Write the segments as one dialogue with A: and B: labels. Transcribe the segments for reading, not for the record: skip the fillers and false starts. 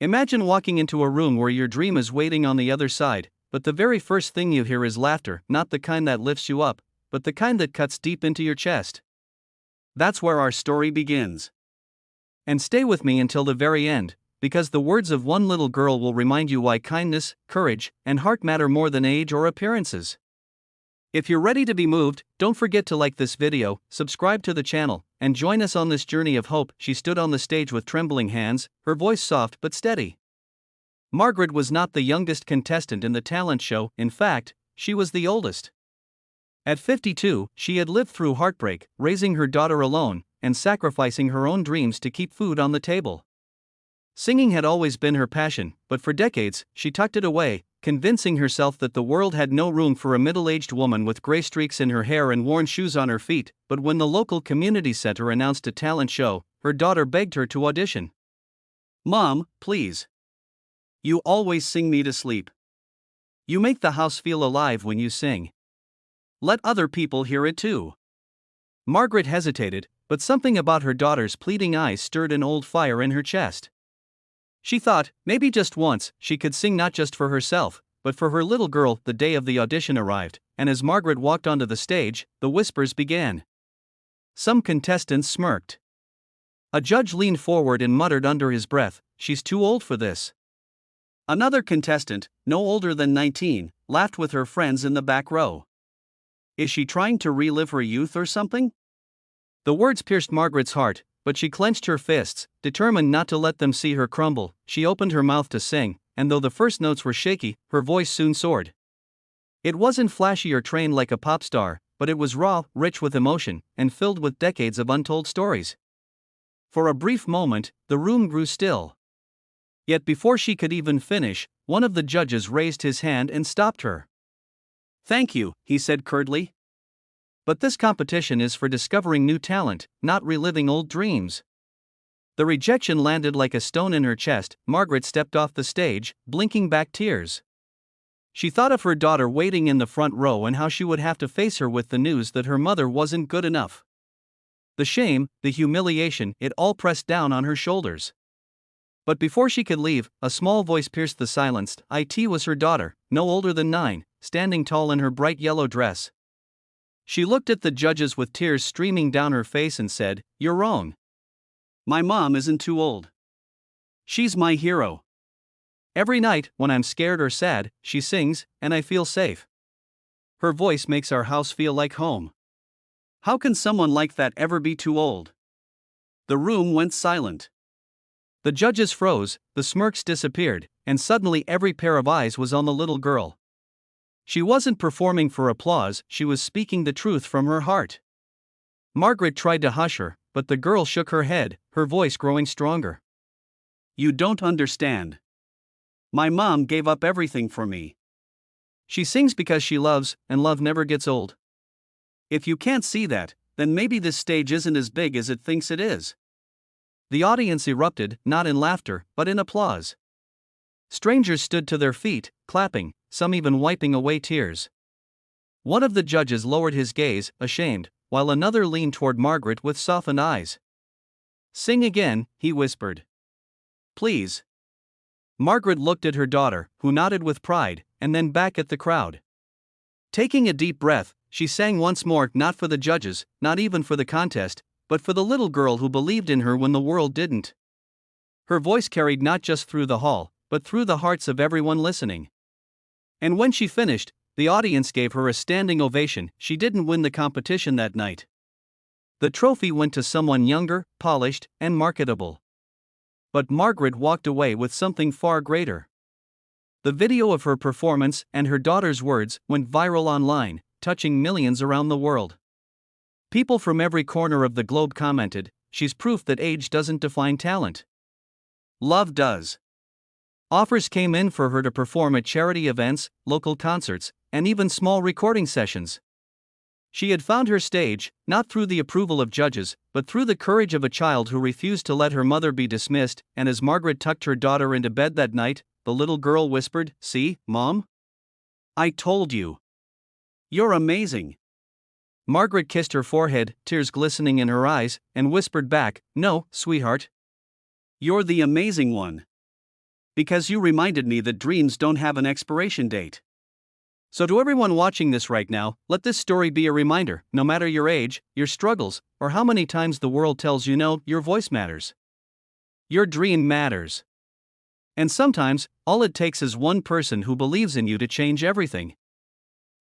A: Imagine walking into a room where your dream is waiting on the other side, but the very first thing you hear is laughter, not the kind that lifts you up, but the kind that cuts deep into your chest. That's where our story begins. And stay with me until the very end, because the words of one little girl will remind you why kindness, courage, and heart matter more than age or appearances. If you're ready to be moved, don't forget to like this video, subscribe to the channel, and join us on this journey of hope. She stood on the stage with trembling hands, her voice soft but steady. Margaret was not the youngest contestant in the talent show, in fact, she was the oldest. At 52, she had lived through heartbreak, raising her daughter alone, and sacrificing her own dreams to keep food on the table. Singing had always been her passion, but for decades, she tucked it away, convincing herself that the world had no room for a middle-aged woman with gray streaks in her hair and worn shoes on her feet. But when the local community center announced a talent show, her daughter begged her to audition. "Mom, please. You always sing me to sleep. You make the house feel alive when you sing. Let other people hear it too." Margaret hesitated, but something about her daughter's pleading eyes stirred an old fire in her chest. She thought, maybe just once, she could sing not just for herself, but for her little girl. The day of the audition arrived, and as Margaret walked onto the stage, the whispers began. Some contestants smirked. A judge leaned forward and muttered under his breath, "She's too old for this." Another contestant, no older than 19, laughed with her friends in the back row. "Is she trying to relive her youth or something?" The words pierced Margaret's heart, but she clenched her fists, determined not to let them see her crumble. She opened her mouth to sing, and though the first notes were shaky, her voice soon soared. It wasn't flashy or trained like a pop star, but it was raw, rich with emotion, and filled with decades of untold stories. For a brief moment, the room grew still. Yet before she could even finish, one of the judges raised his hand and stopped her. "Thank you," he said curtly. "But this competition is for discovering new talent, not reliving old dreams." The rejection landed like a stone in her chest. Margaret stepped off the stage, blinking back tears. She thought of her daughter waiting in the front row and how she would have to face her with the news that her mother wasn't good enough. The shame, the humiliation, it all pressed down on her shoulders. But before she could leave, a small voice pierced the silence. It was her daughter, no older than 9, standing tall in her bright yellow dress. She looked at the judges with tears streaming down her face and said, "You're wrong. My mom isn't too old. She's my hero. Every night, when I'm scared or sad, she sings, and I feel safe. Her voice makes our house feel like home. How can someone like that ever be too old?" The room went silent. The judges froze, the smirks disappeared, and suddenly every pair of eyes was on the little girl. She wasn't performing for applause, she was speaking the truth from her heart. Margaret tried to hush her, but the girl shook her head, her voice growing stronger. "You don't understand. My mom gave up everything for me. She sings because she loves, and love never gets old. If you can't see that, then maybe this stage isn't as big as it thinks it is." The audience erupted, not in laughter, but in applause. Strangers stood to their feet, clapping, some even wiping away tears. One of the judges lowered his gaze, ashamed, while another leaned toward Margaret with softened eyes. "Sing again," he whispered. "Please." Margaret looked at her daughter, who nodded with pride, and then back at the crowd. Taking a deep breath, she sang once more, not for the judges, not even for the contest, but for the little girl who believed in her when the world didn't. Her voice carried not just through the hall, but through the hearts of everyone listening. And when she finished, the audience gave her a standing ovation. She didn't win the competition that night. The trophy went to someone younger, polished, and marketable. But Margaret walked away with something far greater. The video of her performance and her daughter's words went viral online, touching millions around the world. People from every corner of the globe commented, "She's proof that age doesn't define talent. Love does." Offers came in for her to perform at charity events, local concerts, and even small recording sessions. She had found her stage, not through the approval of judges, but through the courage of a child who refused to let her mother be dismissed. And as Margaret tucked her daughter into bed that night, the little girl whispered, "See, Mom? I told you. You're amazing." Margaret kissed her forehead, tears glistening in her eyes, and whispered back, "No, sweetheart. You're the amazing one." Because you reminded me that dreams don't have an expiration date. So, to everyone watching this right now, let this story be a reminder: no matter your age, your struggles, or how many times the world tells you no, your voice matters. Your dream matters. And sometimes, all it takes is one person who believes in you to change everything.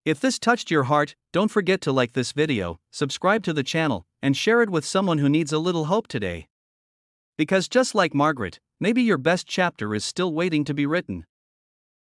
A: If this touched your heart, don't forget to like this video, subscribe to the channel, and share it with someone who needs a little hope today. Because just like Margaret, maybe your best chapter is still waiting to be written.